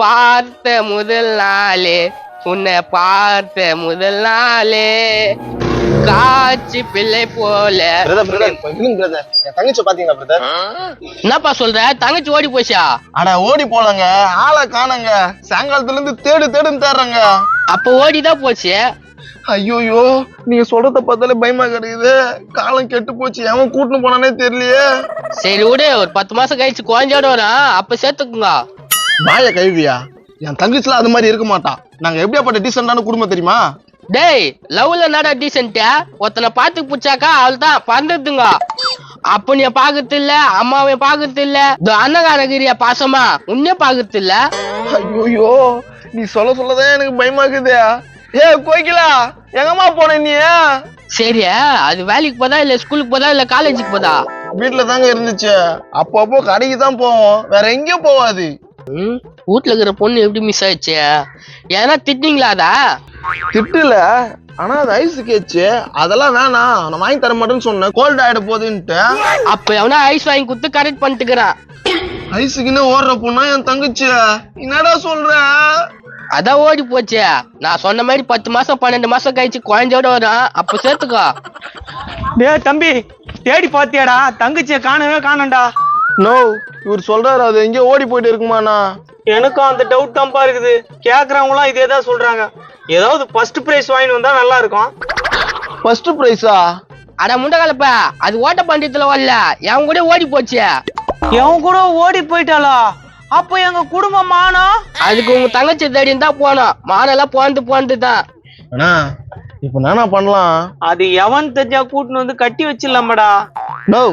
பார்த்த முதல் நாளே உன்னை பார்த்த முதல் நாளே காட்சி பிள்ளை போல. தங்கச்சி பாத்தீங்களா பிரதர்? என்னப்பா சொல்ற? தங்கச்சி ஓடி போச்சா? அட ஓடி போலங்க, ஆளை காணங்க. சாயங்காலத்துல இருந்து தேடுன்னு தேடுறங்க. அப்ப ஓடிதான் போச்சு. ஐயோயோ, நீங்க சொல்றத பார்த்தாலே பயமா கிடைக்குது. காலம் கெட்டு போச்சு, எவன் கூட்டின்னு போனானே தெரியலையே. சரி விடு, ஒரு 10 மாசம் கழிச்சு குழந்தையோட வரும், அப்ப சேர்த்துக்குங்க. பாய கழுவியா? என் தங்கச்சிலாம் அது மாதிரி இருக்க மாட்டான். நாங்க எப்படியாப்பட்ட டீசென்டான குடும்பம் தெரியுமா? டேய், லவ்ல என்னடா டீசென்ட்? ஒருத்தனை பார்த்து புடிச்சாக்கா அவள்தான் பறந்துடுங்க. அப்பனைய பாக்குறது இல்ல, அம்மாவைய பாக்குறது இல்ல, அண்ணகாரகிரியா பாசமா உன்னே பாக்குறது இல்ல. ஐயோயோ, நீ சொல்லதான் எனக்கு பயமாக்குதே. ஏ கோகிலா, எங்கம்மா போன நீ? சரி, அது வேலைக்கு போதா இல்ல ஸ்கூலுக்கு போதா இல்ல காலேஜுக்கு போதா? வீட்டுல தாங்க இருந்துச்சு. அப்பப்போ கடைக்கு தான் போவோம், வேற எங்கேயும் போவாது. வீட்டுல இருக்கிற பொண்ணு எப்படி மிஸ் ஆயிடுச்சு? ஏன்னா திட்டிங்களாதா? திட்டுல, ஆனா அது ஐஸ் கேச்சு. அதெல்லாம் வேணாம், நான் வாங்கி தர மாட்டேன்னு சொன்னேன். கோல்ட் ஆயிட போகுதுன்ட்டு. அப்ப எவனா ஐஸ் வாங்கி கொடுத்து கரெக்ட் பண்ணிட்டுக்கிறான். ஐஸுக்குன்னு ஓடுற பொண்ணா என் தங்கச்சி? என்னடா சொல்ற? அதான் ஓடி போச்சு. நான் சொன்ன மாதிரி 10 மாசம் 12 மாசம் கழிச்சு குழந்தையோட வரும், அப்ப சேர்த்துக்கோ. டே தம்பி, தேடி பாத்தியாடா? தங்கச்சிய காணவே காணண்டா. நோ, இவர் சொல்றாரு அது எங்கேயோ ஓடி போயிட்டு இருக்குமாண்ணா. எனக்கும் அந்த டவுட் தான்ப்பா இருக்குது. கேக்குறவங்களாம் இதேதான் சொல்றாங்க. ஏதாவது ஃபர்ஸ்ட் பிரைஸ் வாங்கி வந்தா நல்லா இருக்கும். ஃபர்ஸ்ட் பிரைஸா? அட முண்டகலப்ப, அது ஓட்ட பந்தயத்துல வரல, என் கூட ஓடி போச்சு. எவன் கூட ஓடி போயிட்டாளா? அப்ப எங்க குடும்பம் மானம்? அதுக்கு உங்க தங்கச்சி தேடின்னு தான் போனோம். மானெல்லாம் போந்துதான். அண்ணா, இப்ப நானா பண்ணலாம்? அது எவன் தெரிஞ்சா கூட்டின்னு வந்து கட்டி வச்சிடலாமடா. நோ,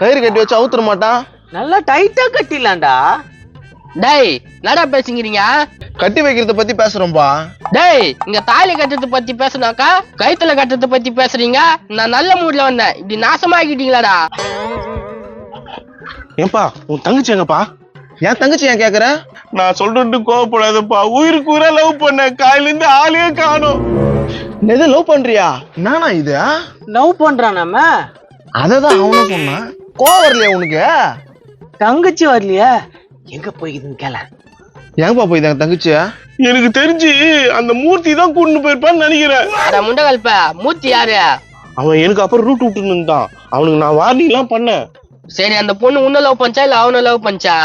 கயிறு கட்டி வச்சு அவுத்துற மாட்டான். நல்லா டைட்டா கட்டிடலாம்டா. டேய், நடா பேசுங்கிறீங்க? கட்டி வைக்கிறத பத்தி பேசுறோம்பா. டேய், இங்க தாலி கட்டுறத பத்தி பேசுனாக்கா கைத்துல கட்டுறத பத்தி பேசுறீங்க. நான் நல்ல மூட்ல வந்தேன், இப்படி நாசமாக்கிட்டீங்களாடா. ஏன்பா, உன் தங்கச்சி எங்கப்பா? என் தங்கச்சி ஏன் கேக்குற? நான் சொல்றது கோவப்படாதப்பா. உயிருக்கு உயிரா லவ் பண்ண, காலையில இருந்து ஆளையே காணோம். எது லவ் பண்றியா? நானா இது? லவ் பண்றான் நம்ம. அததான் அவனும் சொன்னான். கோவம் வரலையா உனக்கு? தங்கச்சி வரலையா? எங்க போய்க்குதுன்னு கேள. எங்கப்பா போய் தங்கச்சி? எனக்கு தெரிஞ்சு அந்த மூர்த்தி தான் கூட்டிட்டு போயிருப்பான்னு நினைக்கிறேன். அட முண்டகல்ப, மூர்த்தி யாரு? அவன் எனக்கு அப்புறம் ரூட் விட்டு இருந்தான். அவனுக்கு நான் வார்னிங் எல்லாம் பண்ணேன். சரி, அந்த பொண்ணு உன்ன லவ் பண்ணா இல்ல அவன லவ் பண்ணா?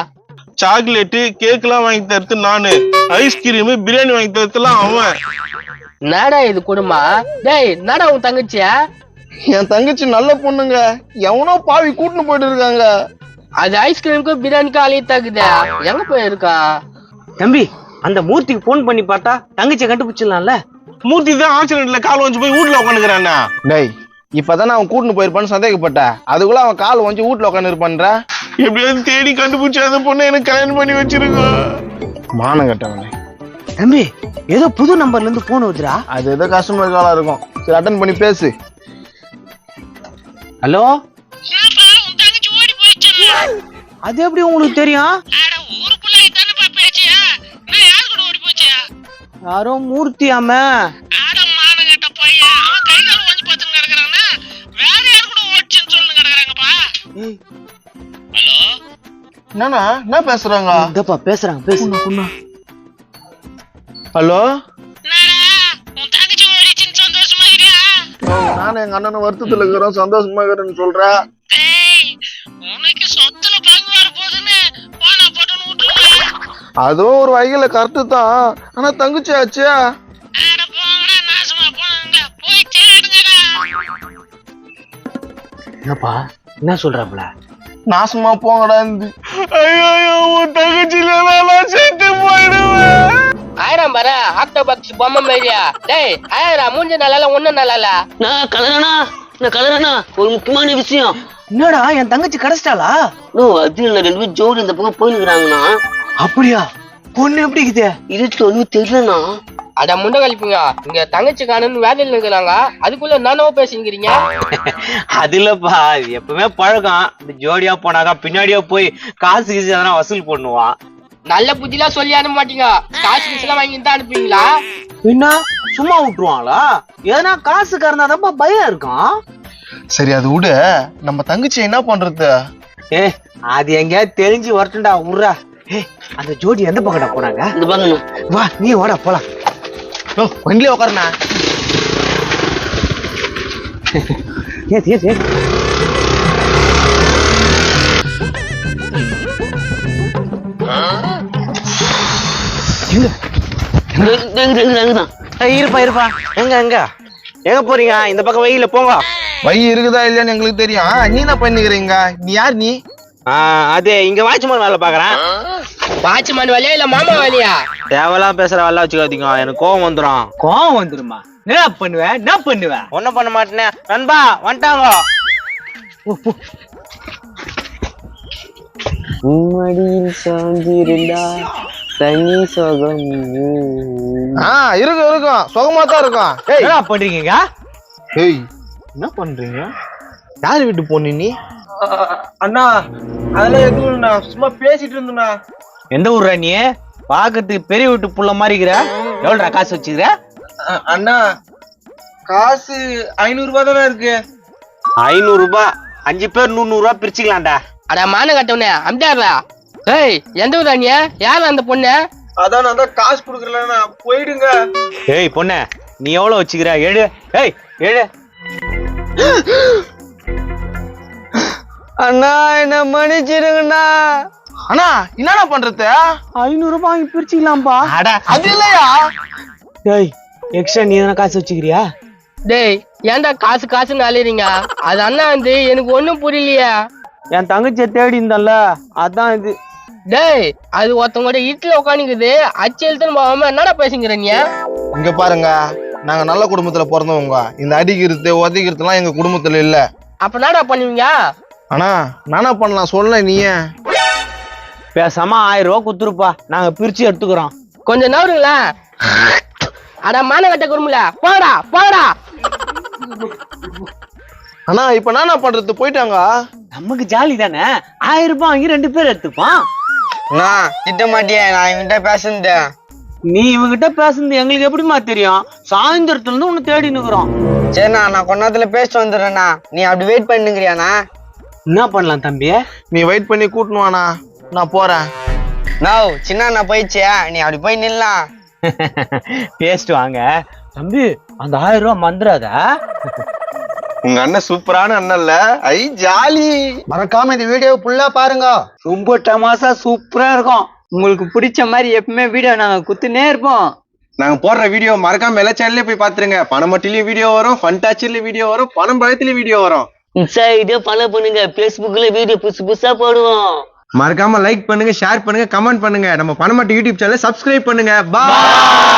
சாக்லேட்டு கேக் எல்லாம் வாங்கி தரது நானு, ஐஸ்கிரீம் பிரியாணி வாங்கி தரதுலாம் அவன். நாடா இது குடும்பம்? டேய், நாடா உன் தங்கச்சியா? என் தங்கச்சி நல்ல பொண்ணுங்க, எவனோ பாவி கூட்டின்னு போயிட்டு இருக்காங்க. அது ஐஸ்கிரீமுக்கும் பிரியாணிக்கும் அழிய தாக்குதே, எங்க போயிருக்கா? தம்பி, அந்த மூர்த்திக்கு போன் பண்ணி பார்த்தா தங்கச்சியை கண்டுபிடிச்சிடலாம்ல. மூர்த்தி தான் ஆக்சிடென்ட்ல கால் வச்சு போய் வீட்டுல உட்காந்துக்கிறானா? டேய், இப்பதான் அவன் கூட்டின்னு போயிருப்பான்னு சந்தேகப்பட்ட, அதுக்குள்ள அவன் கால் வச்சு வீட்டுல உட்காந்து இருப்பான்ற. எப்படியாவது தேடி கண்டுபிடிச்சு அந்த பொண்ணை எனக்கு கல்யாணம் பண்ணி வச்சிருக்கோம். மானம் கட்டவனே. தம்பி, ஏதோ புது நம்பர்ல இருந்து போன் வருதுடா. அது ஏதோ கஸ்டமர் காலா இருக்கும். சரி, அட்டன் பண்ணி பேசு. ஹலோ, அது எப்படி உங்களுக்கு தெரியும்? யாரோ மூர்த்தியாம. என்னண்ணா, என்ன பேசுறாங்க? இதப்பா பேசுறாங்க, பேசுங்க. ஹலோ, நானும் எங்க அண்ணனும் வருத்தத்துல இருக்கிறோம், சந்தோஷமா இருக்கிறேன்னு சொல்ற. அதுவும் ஒரு வகையில கரெக்டு தான். ஆனா தங்கச்சி ஆச்சு. என்னப்பா, என்ன சொல்றாப்ல? நாசமா போங்கடா. ஐயோ, உன் தங்கச்சியில சேர்த்து போயிடுவேன். ஆயிரம் பாரு, ஆக்டோ பாக்ஸ் பொம்மை மாதிரியா? டேய், ஆயிரம் மூஞ்ச நல்லா ஒண்ணும் நல்லா. நான் கலரனா ஒரு முக்கியமான விஷயம். என்னடா, என் தங்கச்சி கிடைச்சிட்டாளா? அது இல்ல, 2 பேரும் ஜோடி இந்த பக்கம் போயிருக்கிறாங்கண்ணா. அப்படியா? பொண்ணு எப்படி இருக்குது? இது ஒன்னும் தெரியலண்ணா. அட முண்டை கழிப்புங்க, இங்க தங்கச்சி காணுன்னு வேலையில இருக்கிறாங்க, அதுக்குள்ள நானோ பேசிக்கிறீங்க. அது இல்லப்பா, எப்பவுமே பழக்கம். இந்த ஜோடியா போனாக்கா பின்னாடியா போய் காசு கீசு எதனா வசூல் பண்ணுவான். நல்ல புத்திலாம் சொல்லி அனுப்ப மாட்டீங்க, காசு கீசுலாம் வாங்கி தான் அனுப்புவீங்களா? என்ன சும்மா விட்டுருவாங்களா? ஏன்னா காசுக்காரனாதான் பயம் இருக்கும். சரி, அது விடு. நம்ம தங்கச்சி என்ன பண்றது? அது எங்கேயாவது தெரிஞ்சு வரட்டும்டா, விட்றா. அந்த ஜோடி எந்த பக்கடா போனாங்க? இந்த பாருங்கண்ணா. வா நீ வாடா போலாம். வண்டியில உட்காருண்ணா. ஏ இருப்பா எங்க போறீங்க? இந்த பக்கம் வெயில போங்க. வழி இருக்குதா இல்லையான்னு எங்களுக்கு தெரியும். நீ என்ன பண்ணிக்கிறீங்க? நீ யார் நீ? அது இங்க வாட்ச்மேன் வேலை பாக்குறேன். வாட்ச்மேன் வேலையா இல்ல மாமா வேலையா? தேவலாம் பேசுற வேலை வச்சுக்காதீங்க, எனக்கு கோவம் வந்துடும். கோவம் வந்துருமா? என்ன பண்ணுவேன்? ஒண்ணும் பண்ண மாட்டேனே. நண்பா வந்துட்டாங்க. உம்மடியில் சார்ந்திருந்தா தனி சுகம். இருக்கும் சுகமா தான் இருக்கும். என்ன பண்றீங்க? ஏய் என்ன பண்றீங்க? யார் வீட்டு போன நீ? அண்ணா அதெல்லாம் எதுவும் இல்லண்ணா, சும்மா பேசிட்டு இருந்தேண்ணா. எந்த ஊர்ரா நீ? பாக்கிறதுக்கு பெரிய வீட்டு புள்ள மாதிரி இருக்கிற. எவ்வளவுடா காசு வச்சுக்கிற? அண்ணா காசு 500 ரூபாய் தானே இருக்கு. 500 ரூபாய் 5 பேர் 100 ரூபாய் பிரிச்சுக்கலாம்டா. அட மான கட்டவனே அம்டாரா. ஏய் எந்த ஊரா நீ? யார் அந்த பொண்ணு? அதான் நான் தான் காசு குடுக்கறேன்னா போயிடுங்க. ஏய் பொண்ணே, நீ எவ்வளவு வச்சுக்கிற? ஏழு. ஏய் ஏழு. அண்ணா என்ன மன்னிச்சிருங்கண்ணா. அண்ணா என்னண்ணா பண்றது? 500 ரூபாய் வாங்கி பிரிச்சுக்கலாம்பா. அட அது இல்லையா? டேய் எக்ஸ்ட்ரா நீ எதனா காசு வச்சுக்கிறியா? டேய் ஏன்டா காசுன்னு அலையறீங்க? அது அண்ணா வந்து எனக்கு ஒண்ணும் புரியலையா. என் தங்கச்சியை தேடி இருந்தல்ல, அதான் இது. டேய் அது ஒருத்தவங்க வீட்டுல உட்காந்துக்குது. அச்சு எழுத்துன்னு போகாம என்னடா பேசுங்கிற நீ? இங்க பாருங்க, நாங்க நல்ல குடும்பத்துல பிறந்தவங்க. இந்த அடிக்கிறது உதைக்கிறதுலாம் எங்க குடும்பத்துல இல்ல. அப்ப என்னடா பண்ணுவீங்க? அண்ணா நானா பண்ணலாம் சொல்ல நீயே. பேசாம 1000 ரூபாய் குத்துருப்பா, நாங்க பிரிச்சு எடுத்துக்கிறோம். கொஞ்சம் நவருங்களா? அட மான கட்ட குறும்பல போடா. அண்ணா இப்ப நானா பண்றது? போயிட்டாங்க. நமக்கு ஜாலி தானே, 1000 ரூபாய் வாங்கி 2 பேர் எடுத்துப்பான். திட்ட மாட்டியா? நான் இவன்கிட்ட பேசுனேன். நீ இவங்கிட்ட பேசுனது எங்களுக்கு எப்படிமா தெரியும்? சாயந்தரத்துல இருந்து உன்னை தேடி நிக்கிறோம். சரிண்ணா, நான் கொஞ்ச நேரத்துல பேசிட்டு வந்துடுறேண்ணா. நீ அப்படி வெயிட் பண்ணுங்கிறியாண்ணா? என்ன பண்ணலாம் தம்பி? நீ வெயிட் பண்ணி கூட்டணும் வாண்ணா, நான் போறேன். சின்ன அண்ணா போயிடுச்சியா, நீ அப்படி போய் நில்லாம். பேசிட்டு வாங்க தம்பி. அந்த 1000 ரூபாய் மந்திராதா? உங்க அண்ணன் சூப்பரான அண்ணன்ல. ஐ ஜாலி. மறக்காம இந்த வீடியோ ஃபுல்லா பாருங்க. ரொம்ப தமாசா சூப்பரா இருக்கும். உங்களுக்கு பிடிச்ச மாதிரி எப்பவுமே வீடியோ நாங்க குத்துனே இருப்போம். நாங்க போடுற வீடியோ மறக்காம எல்லா சேனல்ல போய் பாத்துருங்க. பணமட்டிலயும் வீடியோ வரும், ஃபன்டாச்சில வீடியோ வரும், பணம் பழத்திலயும் வீடியோ வரும். இன்ஸ்டா வீடியோ ஃபாலோ பண்ணுங்க. பேஸ்புக்ல வீடியோ புதுசா போடுவோம். மறக்காம லைக் பண்ணுங்க, ஷேர் பண்ணுங்க, கமெண்ட் பண்ணுங்க. நம்ம பணமட்டி யூடியூப் சேனலை சப்ஸ்கிரைப் பண்ணுங்க. பாய்.